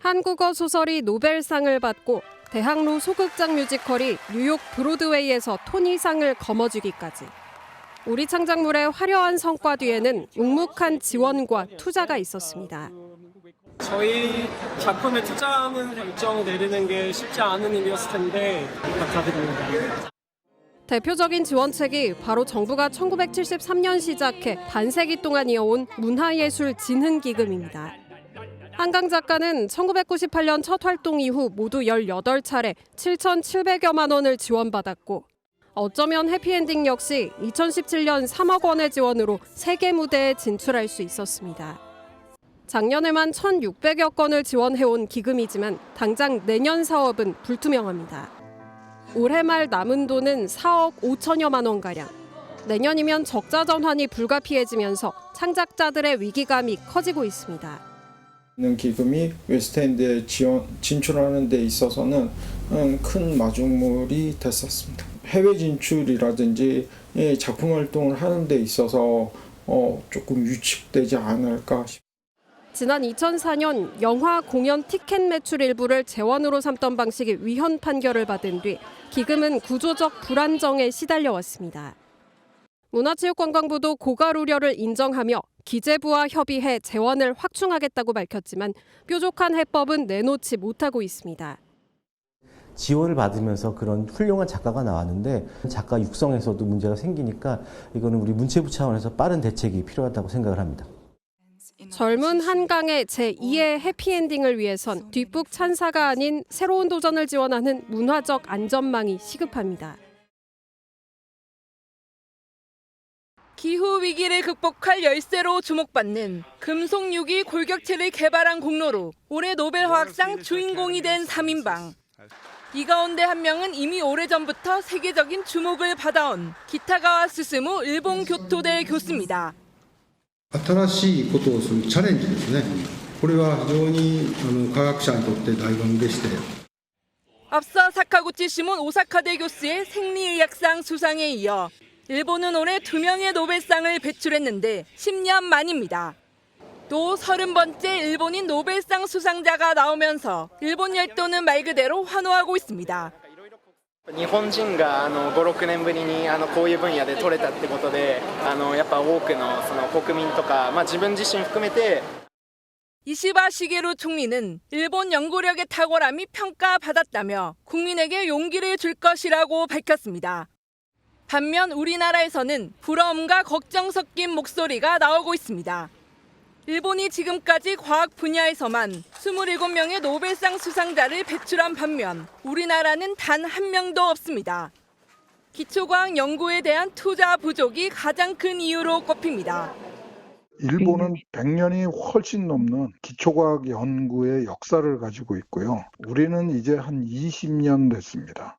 한국어 소설이 노벨상을 받고 대학로 소극장 뮤지컬이 뉴욕 브로드웨이에서 토니상을 거머쥐기까지. 우리 창작물의 화려한 성과 뒤에는 묵묵한 지원과 투자가 있었습니다. 저희 작품에 투자하는 결정 내리는 게 쉽지 않은 일이었을 텐데 감사드립니다. 대표적인 지원책이 바로 정부가 1973년 시작해 반세기 동안 이어온 문화예술진흥기금입니다. 한강 작가는 1998년 첫 활동 이후 모두 18차례 7,700여만 원을 지원받았고 어쩌면 해피엔딩 역시 2017년 3억 원의 지원으로 세계 무대에 진출할 수 있었습니다. 작년에만 1,600여 건을 지원해온 기금이지만 당장 내년 사업은 불투명합니다. 올해 말 남은 돈은 4억 5천여만 원가량. 내년이면 적자 전환이 불가피해지면서 창작자들의 위기감이 커지고 있습니다. 기금이 웨스트엔드에 진출하는 데 있어서는 큰 마중물이 됐었습니다. 해외 진출이라든지 작품 활동을 하는 데 있어서 조금 위축되지 않을까 싶습니다. 지난 2004년 영화 공연 티켓 매출 일부를 재원으로 삼던 방식이 위헌 판결을 받은 뒤 기금은 구조적 불안정에 시달려왔습니다. 문화체육관광부도 고갈 우려를 인정하며 기재부와 협의해 재원을 확충하겠다고 밝혔지만 뾰족한 해법은 내놓지 못하고 있습니다. 지원을 받으면서 그런 훌륭한 작가가 나왔는데 작가 육성에서도 문제가 생기니까 이거는 우리 문체부 차원에서 빠른 대책이 필요하다고 생각을 합니다. 젊은 한강의 제2의 해피엔딩을 위해선 뒷북 찬사가 아닌 새로운 도전을 지원하는 문화적 안전망이 시급합니다. 기후 위기를 극복할 열쇠로 주목받는 금속 유기 골격체를 개발한 공로로 올해 노벨 화학상 주인공이 된 3인방. 이 가운데 한 명은 이미 오래전부터 세계적인 주목을 받아온 기타가와 스스무 일본 교토대 교수입니다. 新しいことをするチャレンジですね。これは非常に科学者にとって醍醐味でして。 앞서 사카구치 시몬 오사카대 교수의 생리의학상 수상에 이어 일본은 올해 2명의 노벨상을 배출했는데 10년 만입니다. 또 30번째 일본인 노벨상 수상자가 나오면서 일본 열도는 말 그대로 환호하고 있습니다. 日本人が5、6年ぶりにこういう分野で取れたってことでやっぱ多くのその国民とか自分自身含めて 이시바 시게루 총리는 일본 연구력의 탁월함이 평가받았다며 국민에게 용기를 줄 것이라고 밝혔습니다. 반면 우리나라에서는 부러움과 걱정 섞인 목소리가 나오고 있습니다. 일본이 지금까지 과학 분야에서만 27명의 노벨상 수상자를 배출한 반면 우리나라는 단 한 명도 없습니다. 기초과학 연구에 대한 투자 부족이 가장 큰 이유로 꼽힙니다. 일본은 100년이 훨씬 넘는 기초과학 연구의 역사를 가지고 있고요. 우리는 이제 한 20년 됐습니다.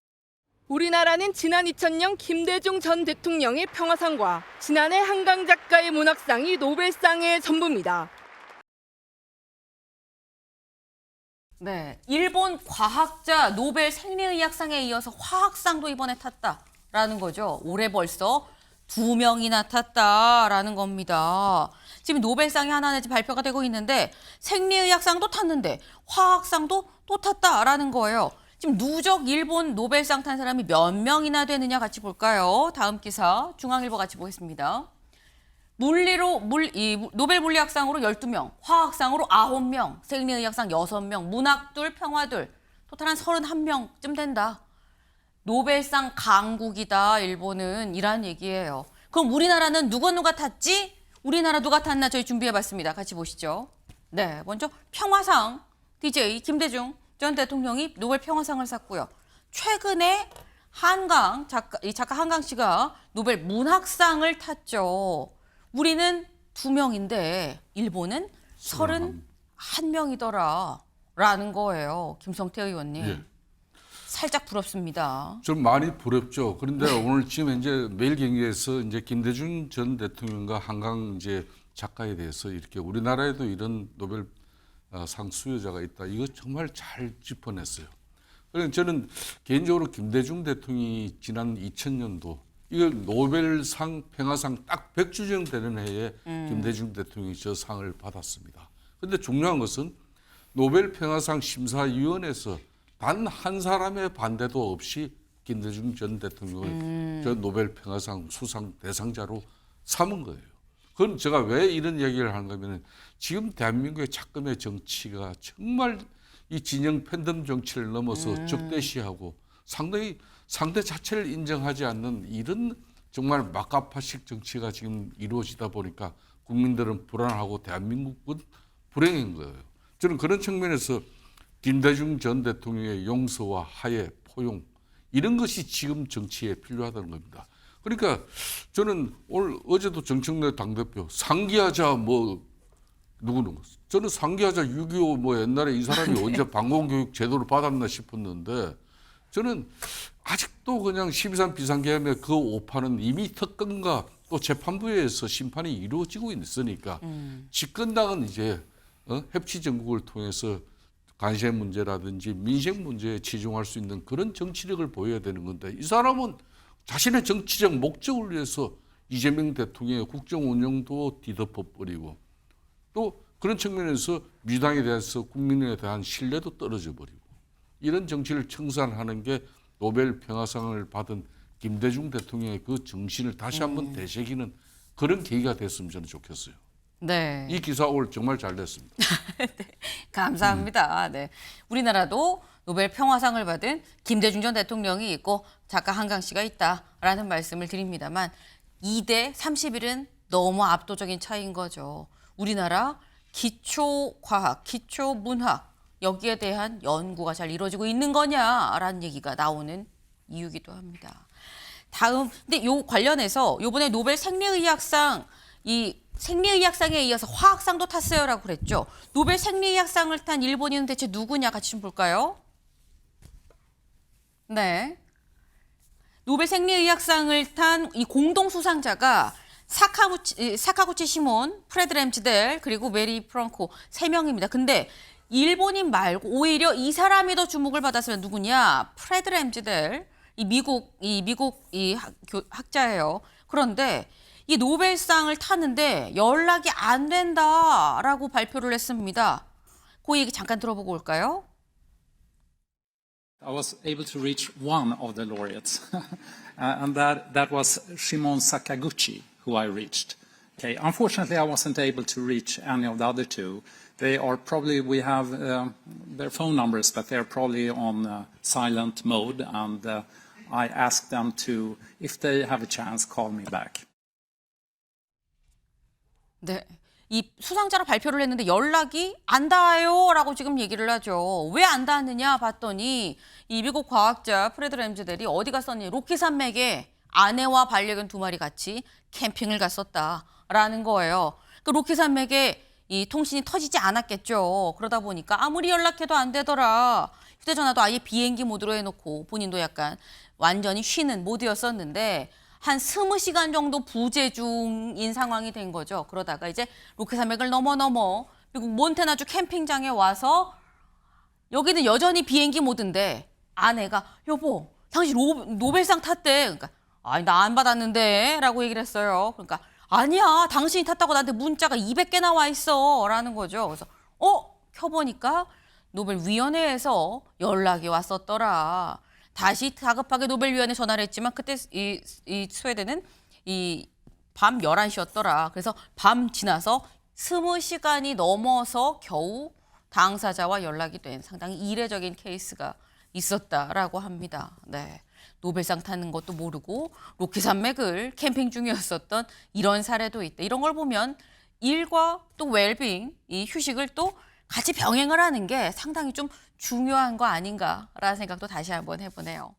우리나라는 지난 2000년 김대중 전 대통령의 평화상과 지난해 한강 작가의 문학상이 노벨상의 전부입니다. 네, 일본 과학자 노벨 생리의학상에 이어서 화학상도 이번에 탔다라는 거죠. 올해 벌써 2명이나 탔다라는 겁니다. 지금 노벨상이 하나 발표가 되고 있는데 생리의학상도 탔는데 화학상도 또 탔다라는 거예요. 지금 누적 일본 노벨상 탄 사람이 몇 명이나 되느냐 같이 볼까요? 다음 기사 중앙일보 같이 보겠습니다. 노벨 물리학상으로 12명, 화학상으로 9명, 생리의학상 6명, 문학둘, 평화둘, 토탈 한 31명쯤 된다. 노벨상 강국이다, 일본은. 이란 얘기예요. 그럼 우리나라는 누가 탔지? 우리나라 누가 탔나 저희 준비해봤습니다. 같이 보시죠. 네, 먼저 평화상, DJ 김대중 전 대통령이 노벨 평화상을 샀고요. 최근에 작가 한강 씨가 노벨 문학상을 탔죠. 우리는 2명인데 일본은 31명이더라 라는 거예요. 김성태 의원님. 예. 살짝 부럽습니다. 좀 많이 부럽죠. 그런데 오늘 지금 현재 매일경제에서 이제 김대중 전 대통령과 한강 이제 작가에 대해서 이렇게 우리나라에도 이런 노벨상 수여자가 있다. 이거 정말 잘 짚어냈어요. 그래서 저는 개인적으로 김대중 대통령이 지난 2000년도 이거 노벨상 평화상 딱 100주년 되는 해에 김대중 대통령이 저 상을 받았습니다. 그런데 중요한 것은 노벨 평화상 심사위원회에서 단 한 사람의 반대도 없이 김대중 전 대통령을 저 노벨 평화상 수상 대상자로 삼은 거예요. 그건 제가 왜 이런 얘기를 하는가 하면 지금 대한민국의 작금의 정치가 정말 이 진영 팬덤 정치를 넘어서 적대시하고 상당히 상대 자체를 인정하지 않는 이런 정말 막가파식 정치가 지금 이루어지다 보니까 국민들은 불안하고 대한민국은 불행인 거예요. 저는 그런 측면에서 김대중 전 대통령의 용서와 하해, 포용 이런 것이 지금 정치에 필요하다는 겁니다. 그러니까 저는 오늘 어제도 정청래 당대표 상기하자 뭐 누구는 저는 상기하자 6.25 뭐 옛날에 이 사람이 언제 방공교육 제도를 받았나 싶었는데 저는 아직도 그냥 12.3 비상계엄의 그 오판은 이미 특검과 또 재판부에서 심판이 이루어지고 있으니까 집권당은 이제 협치 정국을 통해서 간세 문제라든지 민생 문제에 치중할 수 있는 그런 정치력을 보여야 되는 건데 이 사람은 자신의 정치적 목적을 위해서 이재명 대통령의 국정 운영도 뒤덮어버리고 또 그런 측면에서 민주당에 대해서 국민에 대한 신뢰도 떨어져 버리고 이런 정치를 청산하는 게 노벨 평화상을 받은 김대중 대통령의 그 정신을 다시 한번 되새기는 그런 계기가 됐으면 저는 좋겠어요. 네. 이 기사 오늘 정말 잘 됐습니다. 네, 감사합니다. 네. 우리나라도 노벨 평화상을 받은 김대중 전 대통령이 있고 작가 한강 씨가 있다라는 말씀을 드립니다만 2대 31은 너무 압도적인 차이인 거죠. 우리나라 기초과학, 기초문학 여기에 대한 연구가 잘 이루어지고 있는 거냐라는 얘기가 나오는 이유기도 합니다. 다음, 근데 요 관련해서 요번에 노벨 생리의학상 이 생리의학상에 이어서 화학상도 탔어요라고 그랬죠. 노벨 생리의학상을 탄 일본인은 대체 누구냐 같이 좀 볼까요? 네. 노벨 생리의학상을 탄 이 공동 수상자가 사카구치 시몬, 프레드 램즈델 그리고 메리 프랑코 3명입니다. 근데 일본인 말고 오히려 이 사람이 더 주목을 받았으면 누구냐? 프레드 램즈델 이 미국 학자예요. 그런데 이 노벨상을 타는데 연락이 안 된다라고 발표를 했습니다. 그 얘기 잠깐 들어보고 올까요? I was able to reach one of the laureates, and that was Shimon Sakaguchi, who I reached. Okay, unfortunately, I wasn't able to reach any of the other two. They are probably, we have their phone numbers, but they're probably on silent mode, and I asked them to, if they have a chance, call me back. 네. 이 수상자로 발표를 했는데 연락이 안 닿아요라고 지금 얘기를 하죠. 왜 안 닿느냐 봤더니 이 미국 과학자 프레드 램즈델이 어디 갔었니? 로키 산맥에 아내와 반려견 2마리 같이 캠핑을 갔었다라는 거예요. 그 로키 산맥에 이 통신이 터지지 않았겠죠. 그러다 보니까 아무리 연락해도 안 되더라. 휴대전화도 아예 비행기 모드로 해놓고 본인도 약간 완전히 쉬는 모드였었는데 한 20시간 정도 부재 중인 상황이 된 거죠. 그러다가 이제 로키 산맥을 넘어 미국 몬태나주 캠핑장에 와서 여기는 여전히 비행기 모드인데 아내가 여보 당신 노벨상 탔대. 그러니까 아니 나 안 받았는데 라고 얘기를 했어요. 그러니까 아니야 당신이 탔다고 나한테 문자가 200개나 와 있어 라는 거죠. 그래서 켜보니까 노벨위원회에서 연락이 왔었더라. 다시 다급하게 노벨위원회 전화를 했지만 그때 이 스웨덴은 이 밤 11시였더라. 그래서 밤 지나서 20시간이 넘어서 겨우 당사자와 연락이 된 상당히 이례적인 케이스가 있었다라고 합니다. 네. 노벨상 타는 것도 모르고 로키 산맥을 캠핑 중이었었던 이런 사례도 있다. 이런 걸 보면 일과 또 웰빙, 이 휴식을 또 같이 병행을 하는 게 상당히 좀 중요한 거 아닌가라는 생각도 다시 한번 해보네요.